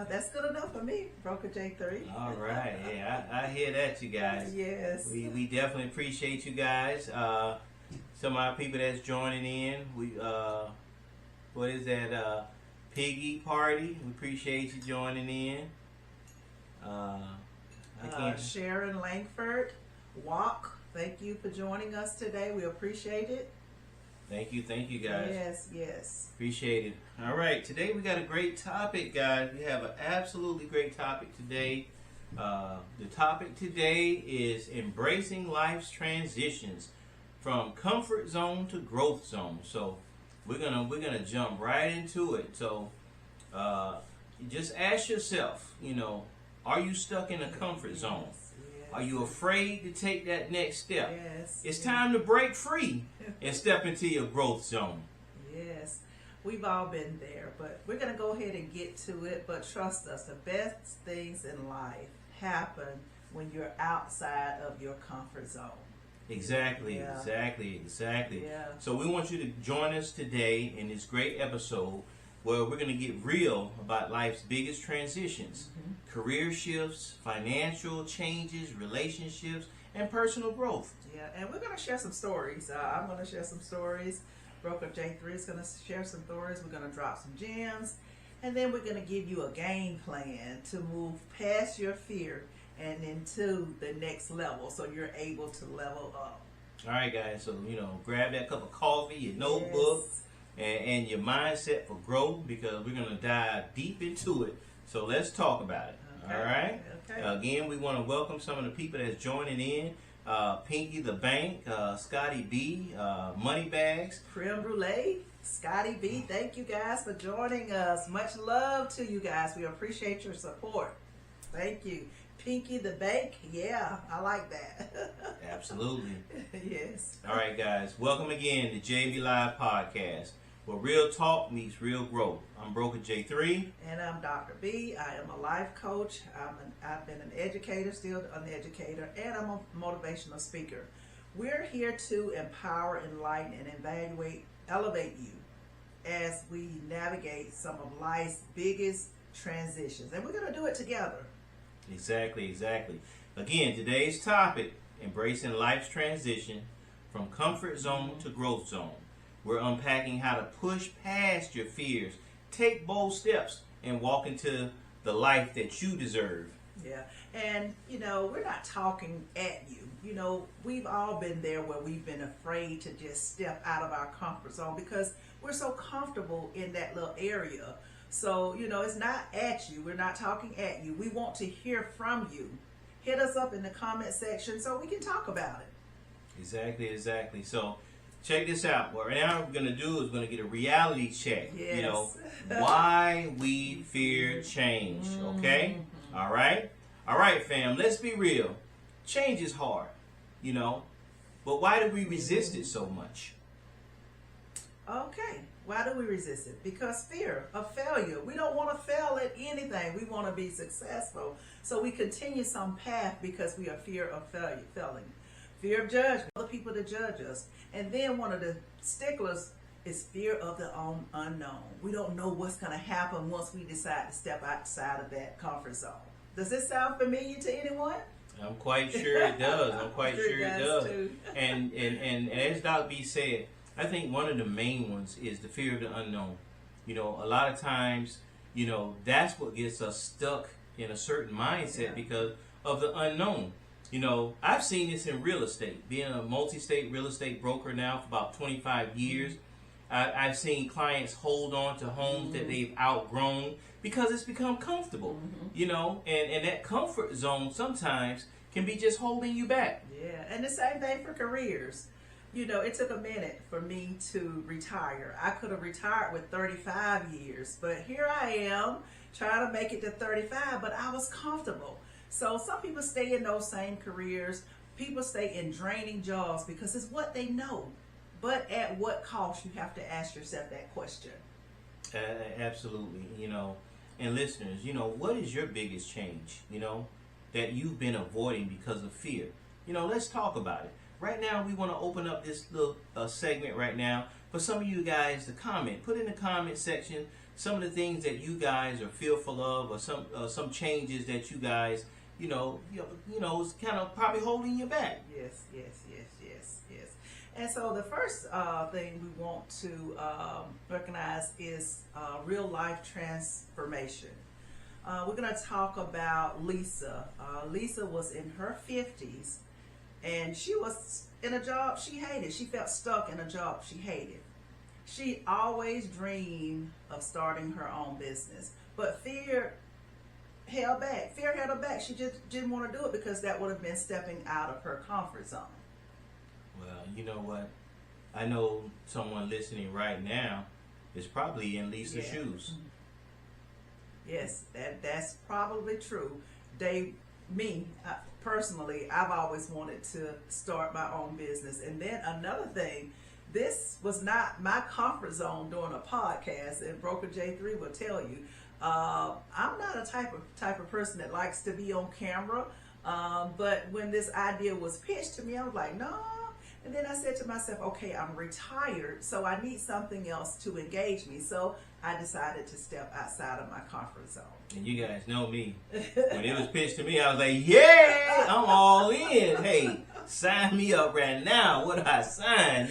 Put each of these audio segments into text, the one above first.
That's good enough for me, Broker J3. All right. Yeah, I hear that, you guys. Yes. We definitely appreciate you guys. Some of our people that's joining in. What is that? Piggy Party. We appreciate you joining in. Sharon Langford, Walk. Thank you for joining us today. We appreciate it. Thank you, guys. Yes. Appreciate it. All right, today we got a great topic, guys. We have an absolutely great topic today. The topic today is embracing life's transitions from comfort zone to growth zone. So we're gonna jump right into it. So just ask yourself, are you stuck in a comfort zone? Yes. Are you afraid to take that next step? Yes. It's time to break free and step into your growth zone. Yes. We've all been there, but we're going to go ahead and get to it. But trust us, the best things in life happen when you're outside of your comfort zone. Exactly. Yeah. So we want you to join us today in this great episode where we're going to get real about life's biggest transitions, career shifts, financial changes, relationships, and personal growth. Yeah, and we're going to share some stories. I'm going to share some stories. Broker J3 is going to share some stories. We're going to drop some gems. And then we're going to give you a game plan to move past your fear and into the next level so you're able to level up. All right, guys. So, grab that cup of coffee, your notebook, and your mindset for growth, because we're going to dive deep into it. So let's talk about it. Okay. All right? Okay. Again, we want to welcome some of the people that's joining in. Pinky the Bank, Scotty B, Moneybags, Creme Brulee, Scotty B. Thank you guys for joining us. Much love to you guys. We appreciate your support. Thank you. Pinky the Bank. Yeah, I like that. Absolutely. Yes. All right, guys. Welcome again to JV Live Podcast, where real talk meets real growth. I'm Broker J3. And I'm Dr. B. I am a life coach. I've been an educator, still an educator, and I'm a motivational speaker. We're here to empower, enlighten, and elevate you as we navigate some of life's biggest transitions. And we're going to do it together. Exactly. Again, today's topic, embracing life's transition from comfort zone to growth zone. We're unpacking how to push past your fears, take bold steps, and walk into the life that you deserve. Yeah, and we're not talking at you. We've all been there where we've been afraid to just step out of our comfort zone because we're so comfortable in that little area. So, it's not at you. We're not talking at you. We want to hear from you. Hit us up in the comment section so we can talk about it. Exactly. So, check this out. What now we're going to do is going to get a reality check. Yes. Why we fear change. Okay? All right, fam. Let's be real. Change is hard, but why do we resist it so much? Okay. Why do we resist it? Because fear of failure. We don't want to fail at anything. We want to be successful. So we continue some path because we are fear of failing. Fear of judgment, other people to judge us. And then one of the sticklers is fear of the unknown. We don't know what's going to happen once we decide to step outside of that comfort zone. Does this sound familiar to anyone? I'm quite sure it does. It does too. And as Dr. B said, I think one of the main ones is the fear of the unknown. A lot of times, that's what gets us stuck in a certain mindset because of the unknown. I've seen this in real estate, being a multi-state real estate broker now for about 25 years. I've seen clients hold on to homes that they've outgrown because it's become comfortable, and that comfort zone sometimes can be just holding you back. Yeah, and the same thing for careers. It took a minute for me to retire. I could have retired with 35 years, but here I am trying to make it to 35, but I was comfortable. So some people stay in those same careers. People stay in draining jobs because it's what they know. But at what cost? You have to ask yourself that question. Absolutely. And listeners, what is your biggest change, that you've been avoiding because of fear? Let's talk about it. Right now, we want to open up this little segment right now for some of you guys to comment. Put in the comment section some of the things that you guys are fearful of, or some changes that you guys, is kind of probably holding you back. Yes. And so the first thing we want to recognize is real life transformation. We're going to talk about Lisa. Lisa was in her 50s, and she was in a job she hated. She felt stuck in a job she hated. She always dreamed of starting her own business, but fear held back. Fear held her back. She just didn't want to do it because that would have been stepping out of her comfort zone. Well, you know what? I know someone listening right now is probably in Lisa's shoes. Yes, that's probably true. Personally, I've always wanted to start my own business. And then another thing, this was not my comfort zone doing a podcast, and Broker J3 will tell you, I'm not a type of person that likes to be on camera. But when this idea was pitched to me, I was like, no. And then I said to myself, okay, I'm retired, so I need something else to engage me. So I decided to step outside of my comfort zone. And you guys know me. When it was pitched to me, I was like, yeah, I'm all in. Hey, sign me up right now. What do I sign,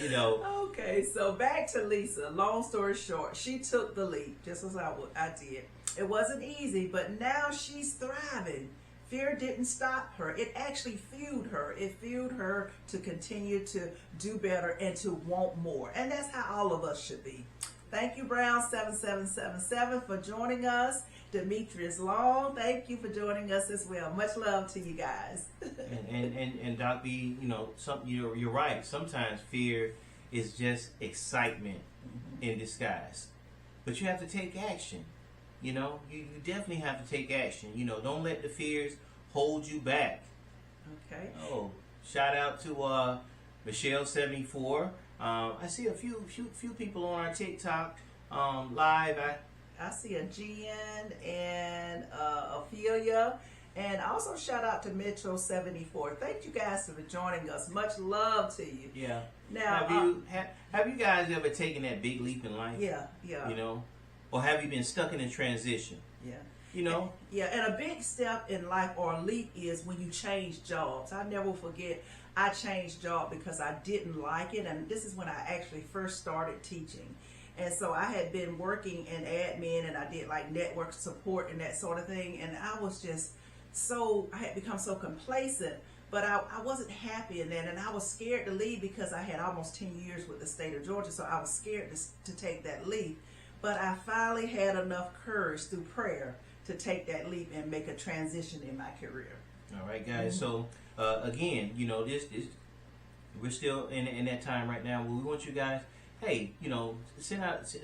Okay, so back to Lisa. Long story short, she took the leap, just as I did. It wasn't easy, but now she's thriving. Fear didn't stop her. It actually fueled her. It fueled her to continue to do better and to want more. And that's how all of us should be. Thank you, Brown7777, for joining us. Demetrius Long, thank you for joining us as well. Much love to you guys. and Doc B, you're right. Sometimes fear is just excitement in disguise. But you have to take action. You definitely have to take action. Don't let the fears hold you back. Okay. Oh, shout out to Michelle74. I see a few people on our TikTok live. I see a Jen and Ophelia. And also shout out to Mitchell74. Thank you guys for joining us. Much love to you. Yeah. Now, have you guys ever taken that big leap in life? Yeah. Or have you been stuck in a transition? Yeah. And a big step in life or a leap is when you change jobs. I never forget, I changed job because I didn't like it, and this is when I actually first started teaching. And so I had been working in admin, and I did like network support and that sort of thing, and I was just I had become so complacent, but I wasn't happy in that, and I was scared to leave because I had almost 10 years with the state of Georgia, so I was scared to take that leap. But I finally had enough courage through prayer to take that leap and make a transition in my career. All right, guys. So again, this we're still in that time right now where we want you guys. Hey, send out,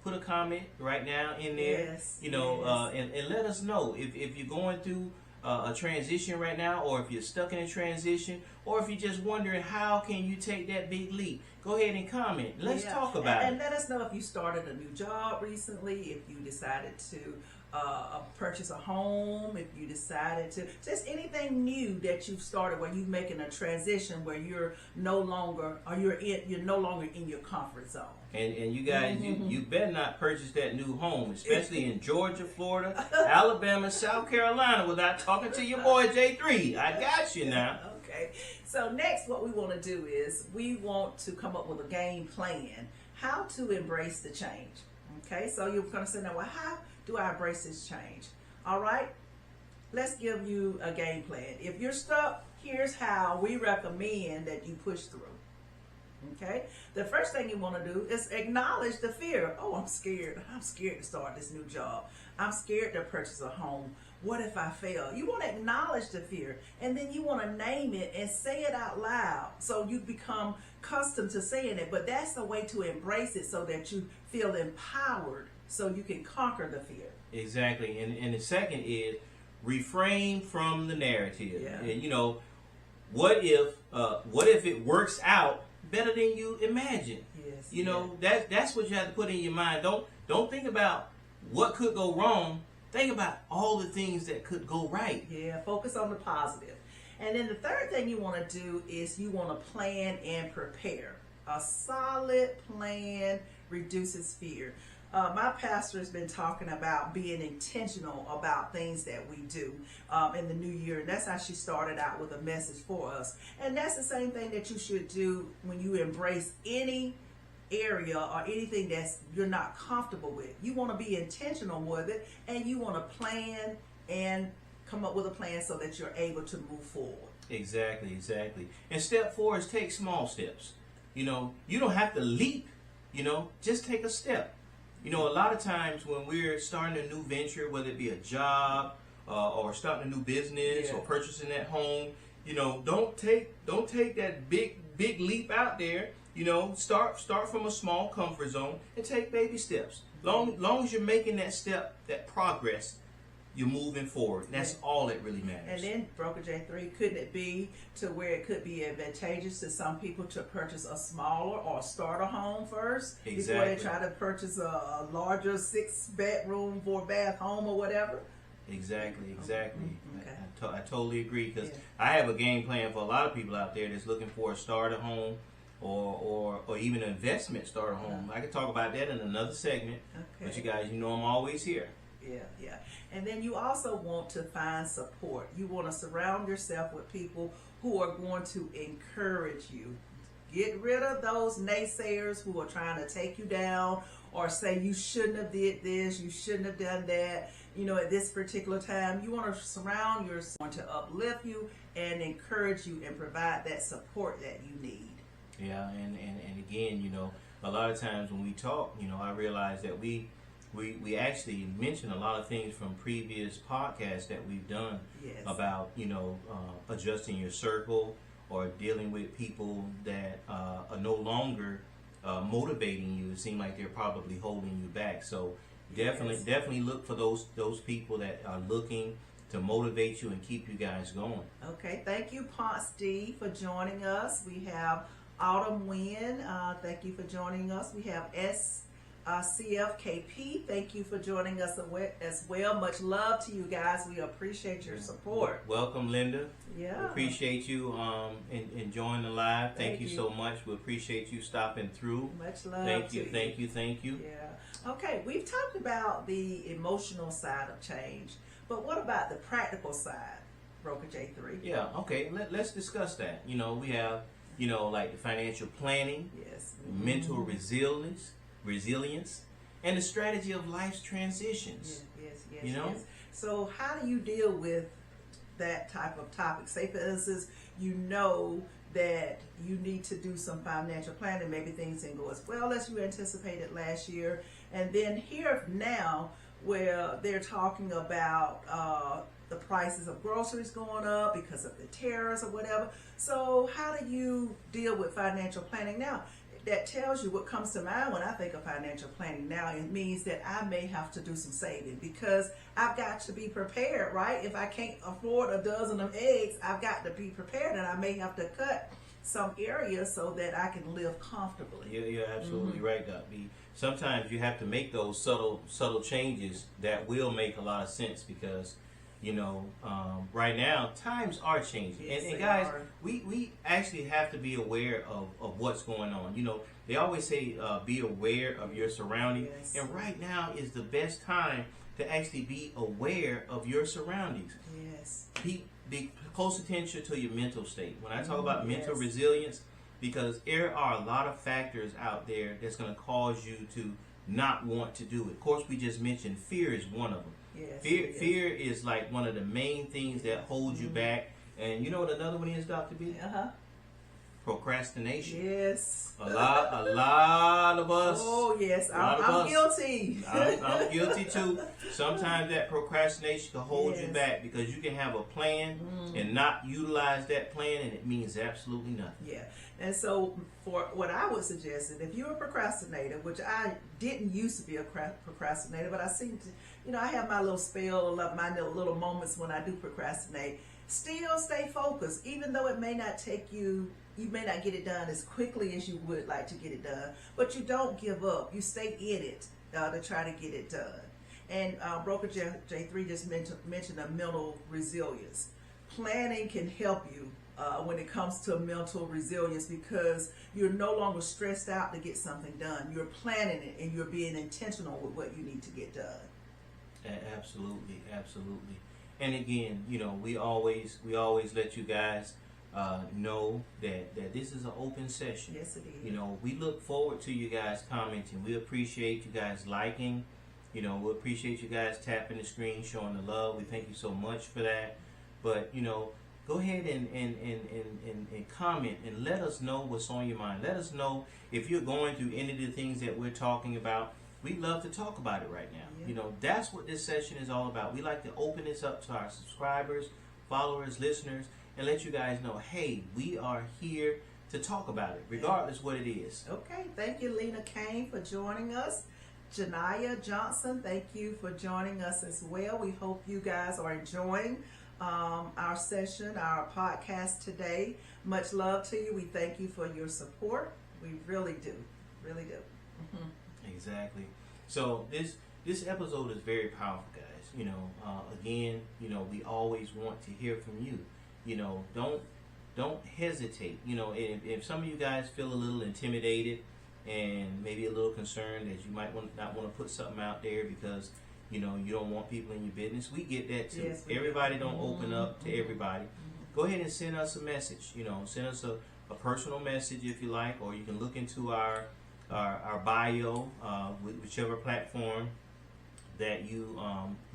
put a comment right now in there. Yes. And let us know if you're going through a transition right now, or if you're stuck in a transition, or if you're just wondering how can you take that big leap. Go ahead and comment. Let's talk about it. And let us know if you started a new job recently, if you decided to purchase a home, if you decided to, just anything new that you've started where you're making a transition where you're no longer in your comfort zone. And you guys, you better not purchase that new home, especially in Georgia, Florida, Alabama, South Carolina, without talking to your boy J3. I got you now. Okay. So next, what we want to do is we want to come up with a game plan how to embrace the change. Okay. So you're going to say, now, well, how do I embrace this change? All right. Let's give you a game plan. If you're stuck, here's how we recommend that you push through. Okay. The first thing you want to do is acknowledge the fear. Oh, I'm scared. I'm scared to start this new job. I'm scared to purchase a home. What if I fail? You want to acknowledge the fear, and then you want to name it and say it out loud so you become accustomed to saying it. But that's the way to embrace it so that you feel empowered so you can conquer the fear. Exactly. And the second is refrain from the narrative. Yeah. And what if it works out better than you imagine? Yes. That's what you have to put in your mind. Don't think about what could go wrong. Think about all the things that could go right. Yeah, focus on the positive. And then the third thing you want to do is you want to plan and prepare. A solid plan reduces fear. my pastor has been talking about being intentional about things that we do in the new year, and that's how she started out with a message for us. And that's the same thing that you should do when you embrace any area or anything that's you're not comfortable with. You want to be intentional with it, and you want to plan and come up with a plan so that you're able to move forward. Exactly. And step 4 is take small steps. You don't have to leap, just take a step. A lot of times when we're starting a new venture, whether it be a job or starting a new business or purchasing that home, don't take that big leap out there. Start from a small comfort zone and take baby steps. Long as you're making that step, that progress, you're moving forward. That's all that really matters. And then, Broker J3, couldn't it be to where it could be advantageous to some people to purchase a smaller or starter home first before they try to purchase a larger 6-bedroom, 4-bath home or whatever? Exactly. Okay. I totally agree, because I have a game plan for a lot of people out there that's looking for a starter home or even an investment starter home. I could talk about that in another segment, but you guys, I'm always here. Yeah. And then you also want to find support. You want to surround yourself with people who are going to encourage you. Get rid of those naysayers who are trying to take you down or say you shouldn't have did this, you shouldn't have done that, at this particular time. You want to surround yourself to uplift you and encourage you and provide that support that you need. Yeah, and again, a lot of times when we talk, I realize that we actually mention a lot of things from previous podcasts that we've done about, adjusting your circle or dealing with people that are no longer motivating you. It seems like they're probably holding you back. So definitely look for those people that are looking to motivate you and keep you guys going. Okay, thank you, Ponce D, for joining us. We have Autumn Wynn, thank you for joining us. We have CFKP, thank you for joining us as well. Much love to you guys. We appreciate your support. Welcome, Linda. Yeah. We appreciate you enjoying the live. Thank you so much. We appreciate you stopping through. Much love. Thank you. Yeah. Okay, we've talked about the emotional side of change, but what about the practical side, Broker J3? Yeah, okay. Let's discuss that. We have, like the financial planning, mental resilience, and the strategy of life's transitions. Yes. So how do you deal with that type of topic? Say, for instance, that you need to do some financial planning. Maybe things didn't go as well as you anticipated last year. And then here now, where they're talking about the prices of groceries going up because of the tariffs or whatever. So how do you deal with financial planning now? That tells you what comes to mind when I think of financial planning now. It means that I may have to do some saving because I've got to be prepared, right? If I can't afford a dozen of eggs, I've got to be prepared, and I may have to cut some areas so that I can live comfortably. You're absolutely right, Doc B. Sometimes you have to make those subtle changes that will make a lot of sense because right now times are changing. Yes, and guys, we actually have to be aware of what's going on. They always say be aware of your surroundings, and right now is the best time to actually be aware of your surroundings. Yes. Be close attention to your mental state. When I talk about mental resilience, because there are a lot of factors out there that's going to cause you to not want to do it. Of course, we just mentioned fear is one of them. Yes, fear is like one of the main things that holds you back. And you know what another one is, Dr. B? Procrastination. Yes. A lot of us. Oh, yes. I'm guilty. I'm guilty too. Sometimes that procrastination can hold you back because you can have a plan and not utilize that plan, and it means absolutely nothing. Yeah. And so for what I would suggest is if you're a procrastinator, which I didn't used to be a procrastinator, but I seem to, I have my little spell, my little moments when I do procrastinate. Still stay focused, even though it may not take you may not get it done as quickly as you would like to get it done, but you don't give up. You stay in it to try to get it done. And Broker J3 just mentioned a mental resilience. Planning can help you when it comes to mental resilience, because you're no longer stressed out to get something done. You're planning it and you're being intentional with what you need to get done. Absolutely, absolutely. And again, we always let you guys know that this is an open session. Yes, it is. We look forward to you guys commenting. We appreciate you guys liking. We appreciate you guys tapping the screen, showing the love. We thank you so much for that. But go ahead and comment and let us know what's on your mind. Let us know if you're going through any of the things that we're talking about. We'd love to talk about it right now. Yeah. That's what this session is all about. We like to open this up to our subscribers, followers, listeners, and let you guys know, hey, we are here to talk about it, regardless what it is. Okay, thank you, Lena Kane, for joining us. Janiyah Johnson, thank you for joining us as well. We hope you guys are enjoying our session, our podcast today. Much love to you. We thank you for your support. We really do. Really do. Exactly. So this episode is very powerful, guys. Again, we always want to hear from you. Don't hesitate. If some of you guys feel a little intimidated and maybe a little concerned that you might not want to put something out there because you don't want people in your business, we get that too. Yes, everybody don't open up to everybody. Go ahead and send us a message. Send us a personal message if you like, or you can look into our bio, whichever platform that you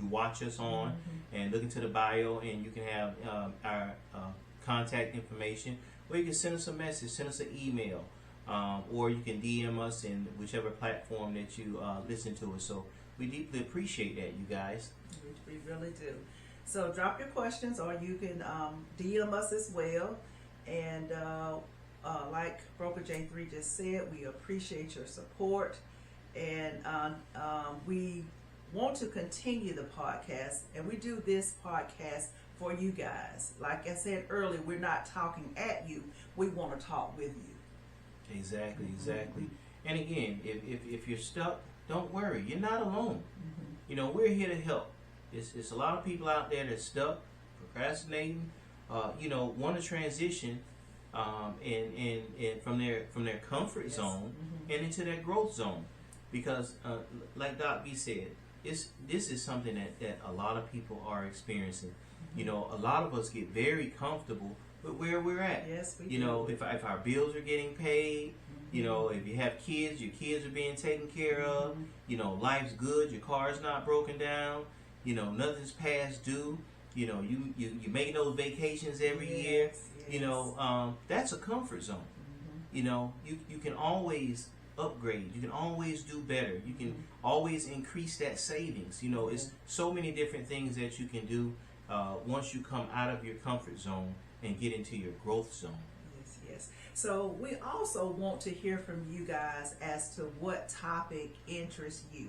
watch us on, and look into the bio, and you can have our contact information, or you can send us a message, send us an email, or you can DM us in whichever platform that you listen to us. So we deeply appreciate that, you guys. We really do. So drop your questions, or you can DM us as well. And like Broker J3 just said, we appreciate your support, and we want to continue the podcast, and we do this podcast for you guys. Like I said earlier, we're not talking at you, we want to talk with you. Exactly. And again, if you're stuck, don't worry, you're not alone. We're here to help. It's a lot of people out there that's stuck, procrastinating, want to transition and from their comfort zone and into their growth zone, because like Doc B said, this is something that a lot of people are experiencing. A lot of us get very comfortable with where we're at. Yes, we do. If our bills are getting paid, if you have kids, your kids are being taken care of. Life's good, your car's not broken down. Nothing's past due. You make those vacations every year. That's a comfort zone. You can always upgrade. You can always do better. You can always increase that savings. It's so many different things that you can do once you come out of your comfort zone and get into your growth zone. Yes. So we also want to hear from you guys as to what topic interests you.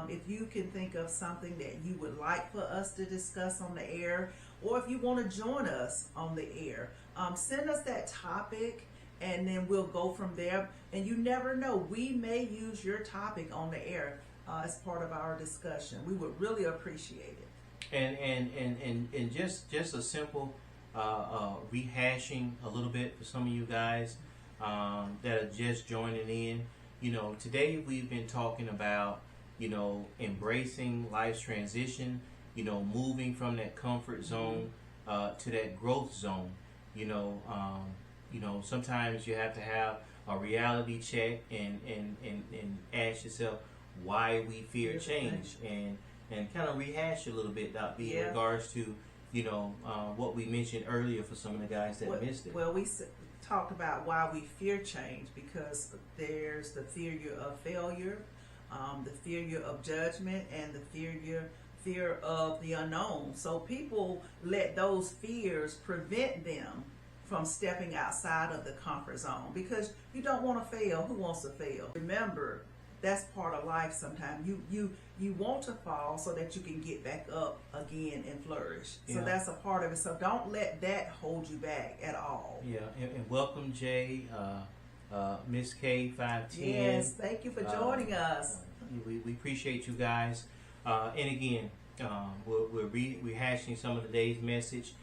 If you can think of something that you would like for us to discuss on the air, or if you want to join us on the air, send us that topic, and then we'll go from there. And you never know, we may use your topic on the air as part of our discussion. We would really appreciate it. And just a simple rehashing a little bit for some of you guys that are just joining in. Today we've been talking about embracing life's transition, moving from that comfort zone to that growth zone. Sometimes you have to have a reality check and ask yourself why we fear change, and kind of rehash a little bit, Doc B, in regards to what we mentioned earlier for some of the guys that missed it. Well, we talked about why we fear change, because there's the fear of failure, the fear of judgment, and the fear of the unknown. So people let those fears prevent them from stepping outside of the comfort zone, because you don't want to fail. Who wants to fail? Remember, that's part of life. Sometimes you want to fall so that you can get back up again and flourish. So that's a part of it. So don't let that hold you back at all. Yeah, and welcome, Jay, Miss K510. Yes, thank you for joining us. We appreciate you guys. And again, we're rehashing some of today's message.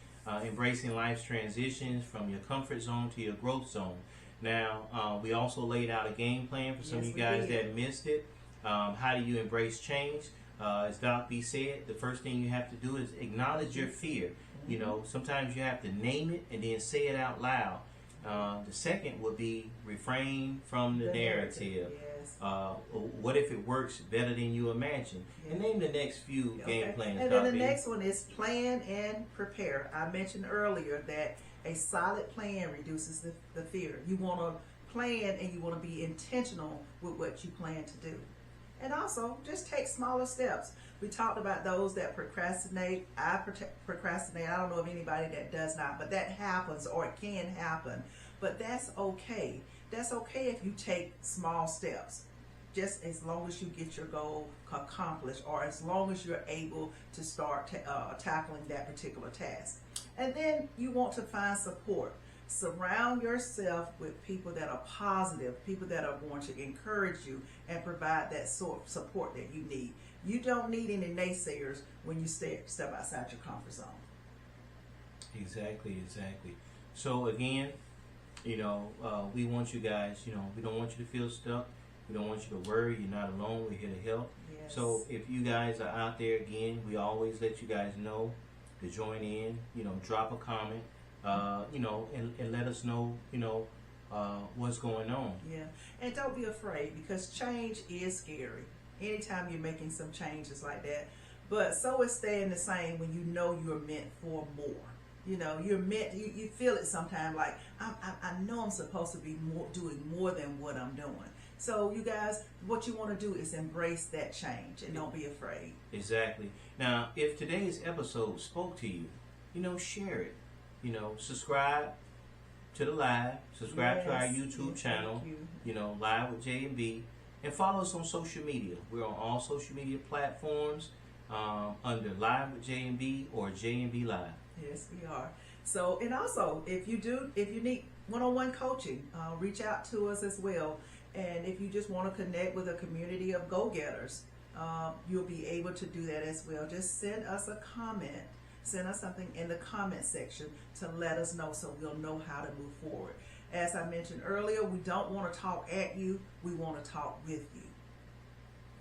embracing life's transitions from your comfort zone to your growth zone. Now, we also laid out a game plan for some of you guys that missed it. How do you embrace change? As Doc B said, the first thing you have to do is acknowledge your fear. You know, sometimes you have to name it and then say it out loud. The second would be refrain from the narrative. Yes. What if it works better than you imagine? And name the next few game plans. And then the next one is plan and prepare. I mentioned earlier that a solid plan reduces the fear. You want to plan and you want to be intentional with what you plan to do. And also, just take smaller steps. We talked about those that procrastinate. I procrastinate. I don't know of anybody that does not, but that happens, or it can happen. But that's okay. That's okay if you take small steps, just as long as you get your goal accomplished, or as long as you're able to start tackling that particular task. And then you want to find support. Surround yourself with people that are positive, people that are going to encourage you and provide that sort of support that you need. You don't need any naysayers when you step outside your comfort zone. Exactly. So again, you know, we want you guys, you know, we don't want you to feel stuck. We don't want you to worry. You're not alone. We're here to help. Yes. So if you guys are out there, again, we always let you guys know to join in, you know, drop a comment. You know, and let us know, you know, what's going on. Yeah, and don't be afraid, because change is scary. Anytime you're making some changes like that, but so is staying the same when you know you're meant for more. You know, you're meant. You feel it sometimes, like I know I'm supposed to be doing more than what I'm doing. So you guys, what you want to do is embrace that change and don't be afraid. Exactly. Now, if today's episode spoke to you, you know, share it. You know, subscribe to the live, subscribe to our YouTube channel, you know, Live with J and B, and follow us on social media. We're on all social media platforms under Live with J and B or J and B Live. Yes, we are. So, and also, if you need one-on-one coaching, reach out to us as well. And if you just want to connect with a community of go-getters, you'll be able to do that as well. Just send us a comment. Send us something in the comment section to let us know, so we'll know how to move forward. As I mentioned earlier, we don't want to talk at you. We want to talk with you.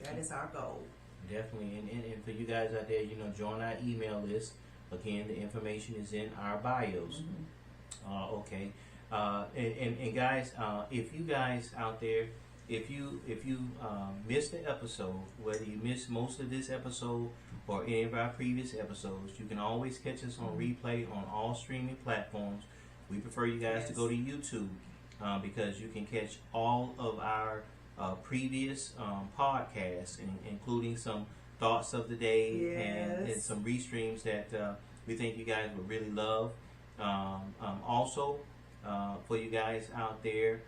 That is our goal. Definitely. And for you guys out there, you know, join our email list. Again, the information is in our bios. Okay. And guys, if you guys out there, if you missed the episode, whether you missed most of this episode or any of our previous episodes, you can always catch us on replay on all streaming platforms. We prefer you guys to go to YouTube because you can catch all of our previous podcasts, including some thoughts of the day and some restreams that we think you guys would really love. Also, for you guys out there,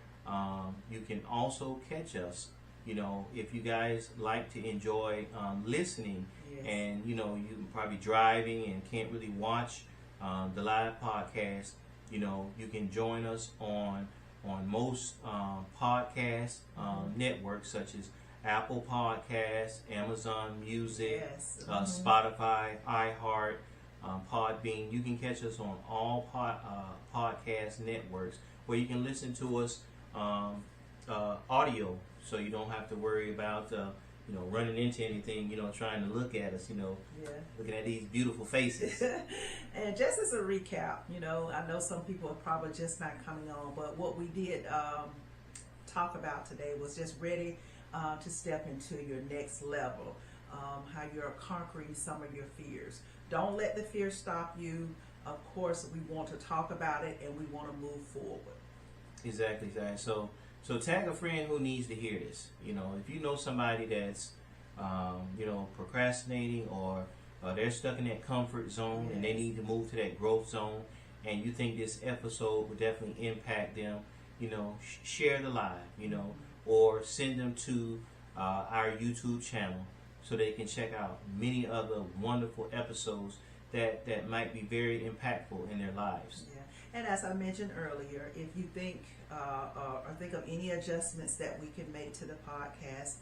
you can also catch us, you know, if you guys like to enjoy listening, and you know, you're probably driving and can't really watch the live podcast, you know, you can join us on most podcast networks such as Apple Podcasts, Amazon Music, Spotify, iHeart, Podbean. You can catch us on all podcast networks where you can listen to us audio, so you don't have to worry about you know, running into anything, you know, trying to look at us, you know, looking at these beautiful faces. And just as a recap, you know, I know some people are probably just not coming on, but what we did talk about today was just ready to step into your next level, how you're conquering some of your fears. Don't let the fear stop you. Of course, we want to talk about it and we want to move forward. Exactly, guys. So tag a friend who needs to hear this. You know, if you know somebody that's, you know, procrastinating, or they're stuck in that comfort zone and they need to move to that growth zone, and you think this episode would definitely impact them, you know, share the live, you know, or send them to our YouTube channel so they can check out many other wonderful episodes that might be very impactful in their lives. And as I mentioned earlier, if you think or think of any adjustments that we can make to the podcast,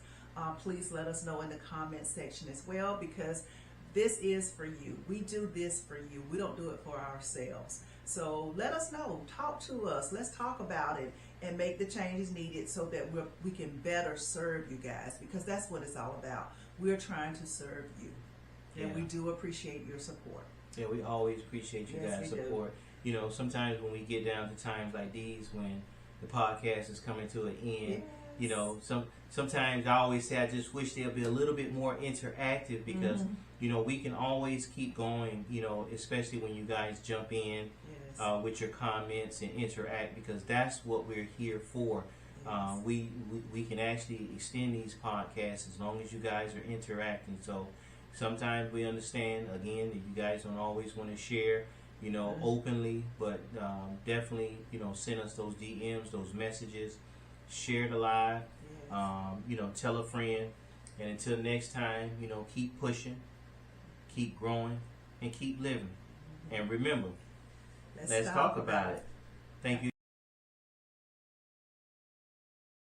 please let us know in the comment section as well, because this is for you. We do this for you. We don't do it for ourselves. So let us know. Talk to us. Let's talk about it and make the changes needed so that we can better serve you guys, because that's what it's all about. We're trying to serve you. And we do appreciate your support. Yeah, we always appreciate you guys' support. You know, sometimes when we get down to times like these, when the podcast is coming to an end, you know, sometimes I always say I just wish there'd be a little bit more interactive, because you know, we can always keep going, you know, especially when you guys jump in with your comments and interact, because that's what we're here for. We can actually extend these podcasts as long as you guys are interacting. So sometimes we understand, again, that you guys don't always want to share, you know, openly, but definitely, you know, send us those DMs, those messages, share the live, you know, tell a friend. And until next time, you know, keep pushing, keep growing, and keep living. And remember, let's talk about it. Thank you.